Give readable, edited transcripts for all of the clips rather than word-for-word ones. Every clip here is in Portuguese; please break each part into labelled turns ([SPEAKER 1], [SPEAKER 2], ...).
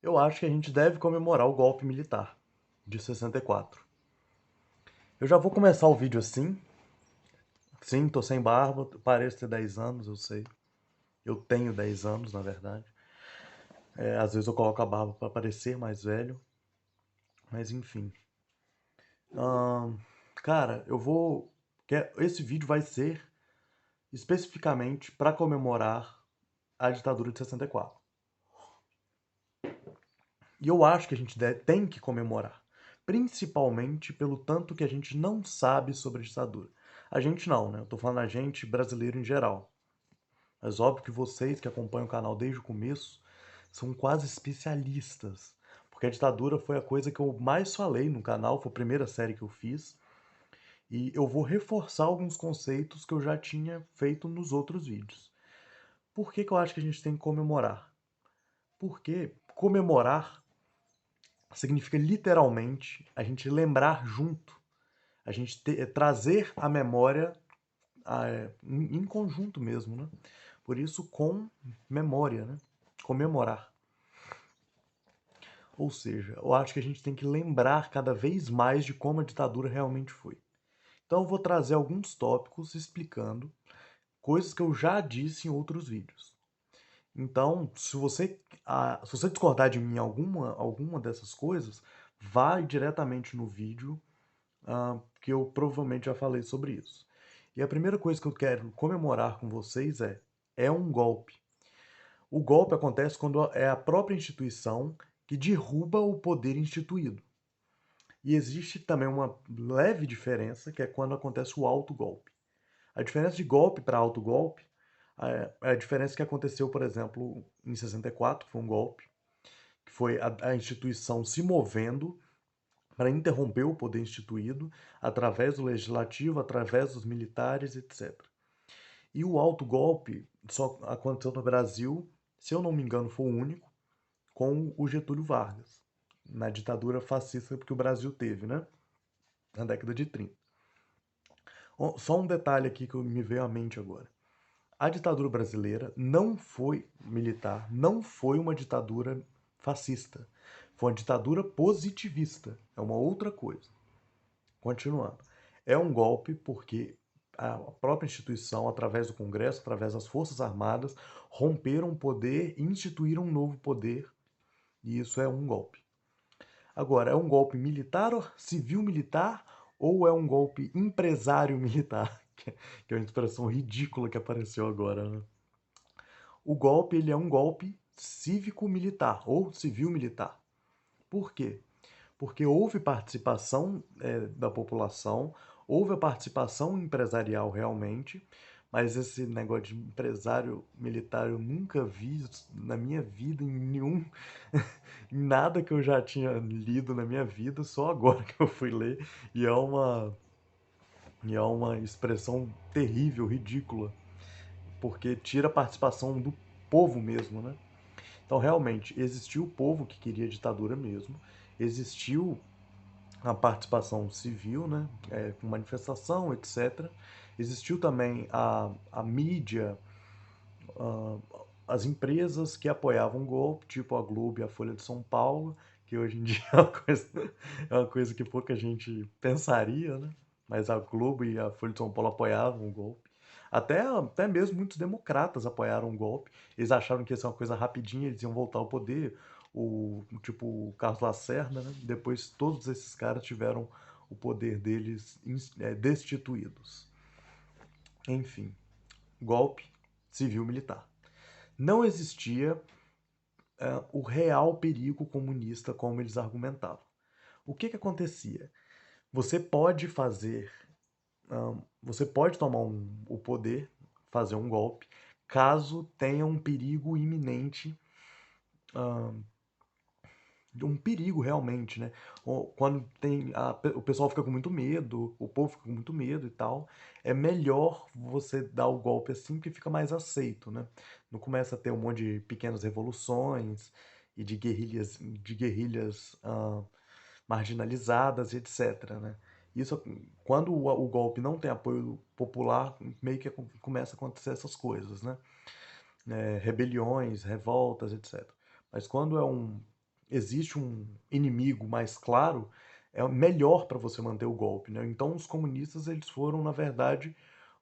[SPEAKER 1] Eu acho que a gente deve comemorar o golpe militar de 64. Eu já vou começar o vídeo assim. Sim, tô sem barba, pareço ter 10 anos, eu sei. Eu tenho 10 anos, na verdade. Às vezes eu coloco a barba para parecer mais velho, mas enfim. Ahn, cara, esse vídeo vai ser especificamente para comemorar a ditadura de 64. E eu acho que a gente tem que comemorar, principalmente pelo tanto que a gente não sabe sobre a ditadura. A gente não, né? Eu tô falando a gente brasileiro em geral. Mas óbvio que vocês que acompanham o canal desde o começo são quase especialistas. Porque a ditadura foi a coisa que eu mais falei no canal, foi a primeira série que eu fiz. E eu vou reforçar alguns conceitos que eu já tinha feito nos outros vídeos. Por que que eu acho que a gente tem que comemorar? Porque comemorar significa literalmente a gente lembrar junto, a gente trazer a memória em conjunto mesmo, né? Por isso, com memória, né? Comemorar. Ou seja, eu acho que a gente tem que lembrar cada vez mais de como a ditadura realmente foi. Então eu vou trazer alguns tópicos explicando coisas que eu já disse em outros vídeos. Então, se você discordar de mim em alguma dessas coisas, vai diretamente no vídeo que eu provavelmente já falei sobre isso. E a primeira coisa que eu quero comemorar com vocês é um golpe. O golpe acontece quando é a própria instituição que derruba o poder instituído. E existe também uma leve diferença, que é quando acontece o autogolpe. A diferença de golpe para autogolpe é a diferença que aconteceu, por exemplo, em 64, que foi um golpe, que foi a instituição se movendo para interromper o poder instituído através do legislativo, através dos militares, etc. E o autogolpe só aconteceu no Brasil, se eu não me engano, foi o único, com o Getúlio Vargas, na ditadura fascista que o Brasil teve, né? Na década de 30. Só um detalhe aqui que me veio à mente agora. A ditadura brasileira não foi militar, não foi uma ditadura fascista. Foi uma ditadura positivista. É uma outra coisa. Continuando. É um golpe porque a própria instituição, através do Congresso, através das Forças Armadas, romperam o poder e instituíram um novo poder. E isso é um golpe. Agora, é um golpe militar, civil-militar, ou é um golpe empresário-militar? Que é uma expressão ridícula que apareceu agora, né? O golpe, ele é um golpe cívico-militar, ou civil-militar. Por quê? Porque houve participação da população, houve a participação empresarial realmente, mas esse negócio de empresário militar eu nunca vi na minha vida, em nenhum, em nada que eu já tinha lido na minha vida, só agora que eu fui ler, e é uma expressão terrível, ridícula, porque tira a participação do povo mesmo, né? Então, realmente, existiu o povo que queria ditadura mesmo, existiu a participação civil, né, com manifestação, etc. Existiu também a mídia, ah, as empresas que apoiavam o golpe, tipo a Globo e a Folha de São Paulo, que hoje em dia é uma coisa que pouca gente pensaria, né? Mas a Globo e a Folha de São Paulo apoiavam o golpe. Até mesmo muitos democratas apoiaram o golpe. Eles acharam que ia ser uma coisa rapidinha, eles iam voltar ao poder. Tipo o Carlos Lacerda, né? Depois todos esses caras tiveram o poder deles destituídos. Enfim, golpe civil-militar. Não existia o real perigo comunista como eles argumentavam. O que acontecia? Você pode fazer, você pode tomar o poder, fazer um golpe, caso tenha um perigo iminente, um perigo realmente, né? Quando o pessoal fica com muito medo, o povo fica com muito medo e tal, é melhor você dar o golpe assim que fica mais aceito, né? Não começa a ter um monte de pequenas revoluções e de guerrilhas marginalizadas, etc, né? Isso, quando o golpe não tem apoio popular, meio que começa a acontecer essas coisas, né? Rebeliões, revoltas, etc. Mas quando é existe um inimigo mais claro, é melhor para você manter o golpe, né? Então os comunistas eles foram, na verdade,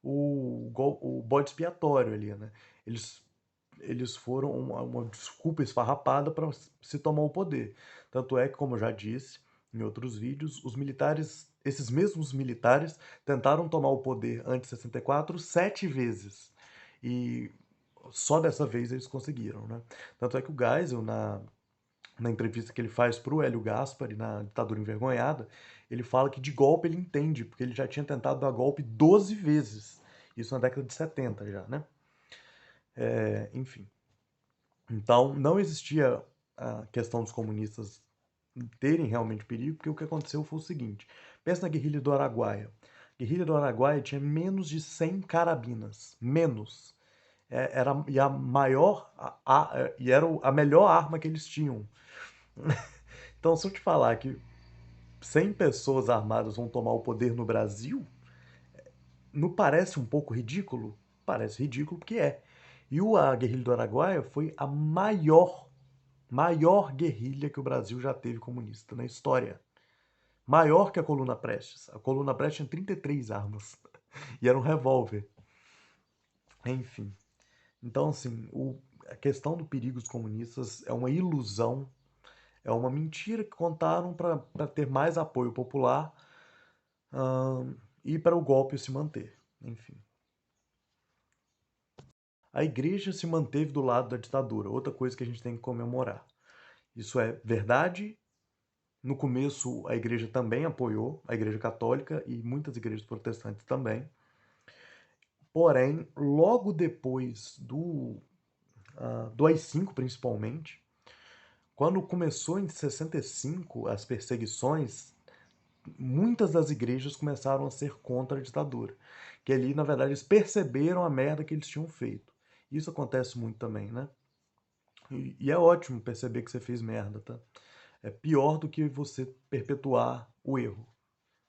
[SPEAKER 1] o bode expiatório ali, né? Eles, eles foram uma desculpa esfarrapada para se tomar o poder. Tanto é que, como eu já disse em outros vídeos, os militares, esses mesmos militares, tentaram tomar o poder antes de 64 7 vezes. E só dessa vez eles conseguiram, né? Tanto é que o Geisel, na entrevista que ele faz para o Hélio Gaspari, na Ditadura Envergonhada, ele fala que de golpe ele entende, porque ele já tinha tentado dar golpe 12 vezes. Isso na década de 70 já, né? Enfim. Então, não existia a questão dos comunistas terem realmente perigo, porque o que aconteceu foi o seguinte. Pensa na guerrilha do Araguaia. A guerrilha do Araguaia tinha menos de 100 carabinas. Menos. Era, e a maior, e era a melhor arma que eles tinham. Então, se eu te falar que 100 pessoas armadas vão tomar o poder no Brasil, não parece um pouco ridículo? Parece ridículo porque é. E a guerrilha do Araguaia foi a maior guerrilha que o Brasil já teve comunista na história. Maior que a Coluna Prestes. A Coluna Prestes tinha 33 armas. E era um revólver. Enfim. Então, assim, a questão do perigo dos comunistas é uma ilusão, é uma mentira que contaram para ter mais apoio popular, e para o golpe se manter. Enfim. A igreja se manteve do lado da ditadura, outra coisa que a gente tem que comemorar. Isso é verdade. No começo, a igreja também apoiou, a igreja católica e muitas igrejas protestantes também. Porém, logo depois do AI-5, principalmente, quando começou em 65 as perseguições, muitas das igrejas começaram a ser contra a ditadura. Que ali, na verdade, eles perceberam a merda que eles tinham feito. Isso acontece muito também, né? E é ótimo perceber que você fez merda, tá? É pior do que você perpetuar o erro.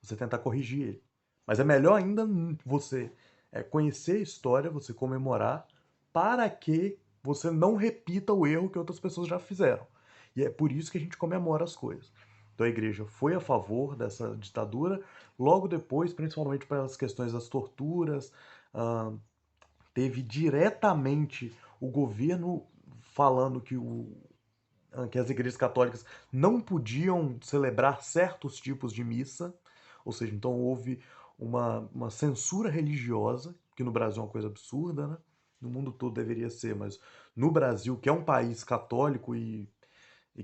[SPEAKER 1] Você tentar corrigir ele. Mas é melhor ainda você conhecer a história, você comemorar, para que você não repita o erro que outras pessoas já fizeram. E é por isso que a gente comemora as coisas. Então a igreja foi a favor dessa ditadura, logo depois, principalmente pelas questões das torturas, ah, teve diretamente o governo falando que as igrejas católicas não podiam celebrar certos tipos de missa, ou seja, então houve uma censura religiosa, que no Brasil é uma coisa absurda, né? No mundo todo deveria ser, mas no Brasil, que é um país católico e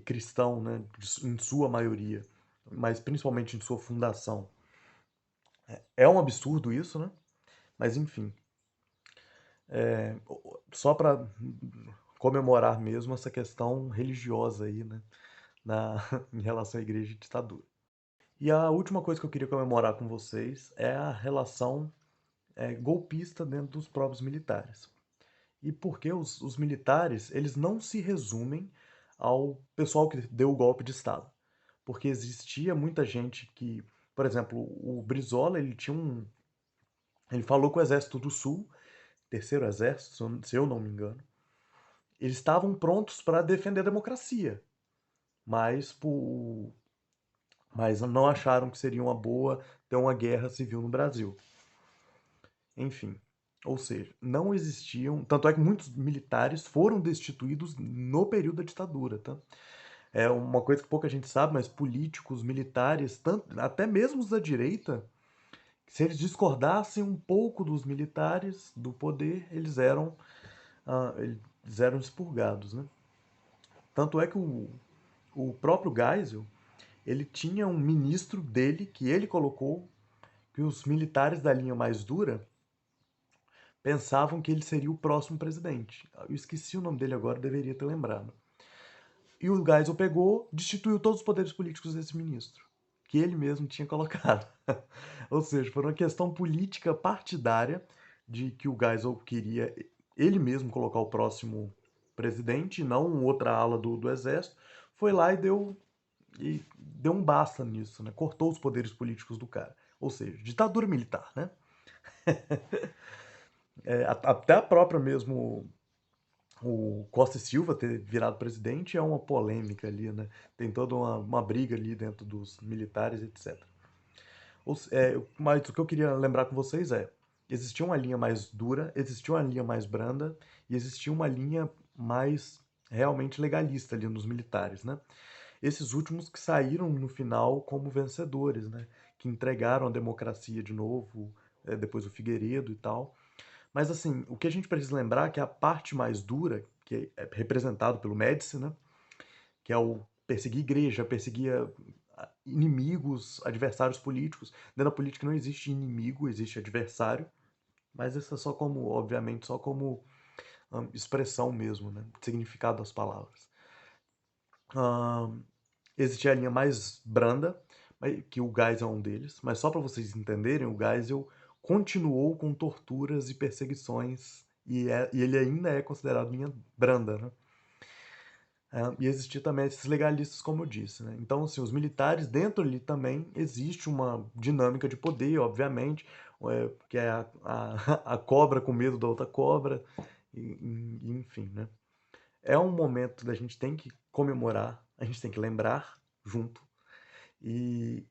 [SPEAKER 1] cristão, né, em sua maioria, mas principalmente em sua fundação, é um absurdo isso, né? Mas enfim, só para comemorar mesmo essa questão religiosa aí, né, em relação à igreja e ditadura. E a última coisa que eu queria comemorar com vocês é a relação golpista dentro dos próprios militares. E porque os militares, eles não se resumem ao pessoal que deu o golpe de Estado. Porque existia muita gente que, por exemplo, o Brizola, ele falou com o Exército do Sul, Terceiro Exército, se eu não me engano, eles estavam prontos para defender a democracia, mas, mas não acharam que seria uma boa ter uma guerra civil no Brasil. Enfim, ou seja, não existiam. Tanto é que muitos militares foram destituídos no período da ditadura, tá? É uma coisa que pouca gente sabe, mas políticos, militares, tanto, até mesmo os da direita, se eles discordassem um pouco dos militares, do poder, eles eram expurgados, né? Tanto é que o próprio Geisel, ele tinha um ministro dele, que ele colocou, que os militares da linha mais dura pensavam que ele seria o próximo presidente. Eu esqueci o nome dele agora, deveria ter lembrado. E o Geisel pegou, destituiu todos os poderes políticos desse ministro, que ele mesmo tinha colocado. Ou seja, foi uma questão política partidária de que o Geisel queria ele mesmo colocar o próximo presidente, e não outra ala do exército. Foi lá e deu um basta nisso, né? Cortou os poderes políticos do cara. Ou seja, ditadura militar, né? Até a própria mesmo o Costa e Silva ter virado presidente é uma polêmica ali, né? Tem toda uma briga ali dentro dos militares, etc. Mas o que eu queria lembrar com vocês é, existia uma linha mais dura, existia uma linha mais branda e existia uma linha mais realmente legalista ali nos militares, né? Esses últimos que saíram no final como vencedores, né? Que entregaram a democracia de novo, depois do Figueiredo e tal. Mas assim, o que a gente precisa lembrar é que a parte mais dura, que é representado pelo Médici, né? Que é o perseguir igreja, perseguia inimigos, adversários políticos. Dentro da política não existe inimigo, existe adversário, mas isso é só como, obviamente, só como expressão mesmo, né? Significado das palavras. Hum, Existe a linha mais branda, que o Geisel é um deles, mas só para vocês entenderem, o Geisel continuou com torturas e perseguições, e ele ainda é considerado linha branda, né? E existia também esses legalistas, como eu disse, né? Então, assim, os militares, dentro ali também existe uma dinâmica de poder, obviamente, que é a cobra com medo da outra cobra, enfim, né? É um momento da gente tem que comemorar, a gente tem que lembrar junto, e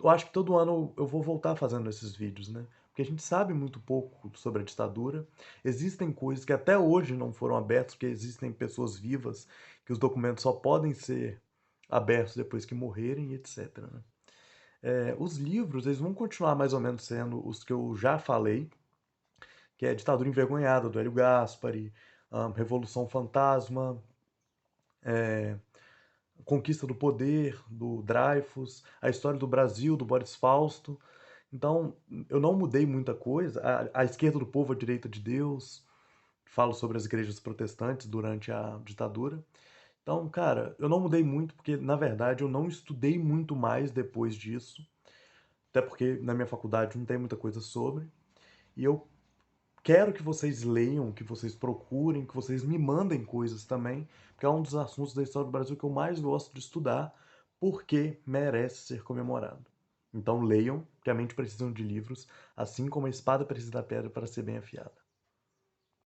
[SPEAKER 1] eu acho que todo ano eu vou voltar fazendo esses vídeos, né? Porque a gente sabe muito pouco sobre a ditadura. Existem coisas que até hoje não foram abertas, porque existem pessoas vivas que os documentos só podem ser abertos depois que morrerem, etc, né? Os livros, eles vão continuar mais ou menos sendo os que eu já falei, que é Ditadura Envergonhada, do Hélio Gaspari, Revolução Fantasma, Conquista do Poder, do Dreyfus, A História do Brasil, do Boris Fausto. Então, eu não mudei muita coisa. A Esquerda do Povo, a Direita de Deus, falo sobre as igrejas protestantes durante a ditadura. Então, cara, eu não mudei muito porque, na verdade, eu não estudei muito mais depois disso. Até porque na minha faculdade não tem muita coisa sobre. E eu quero que vocês leiam, que vocês procurem, que vocês me mandem coisas também, porque é um dos assuntos da história do Brasil que eu mais gosto de estudar, porque merece ser comemorado. Então leiam, que a mente precisa de livros, assim como a espada precisa da pedra para ser bem afiada.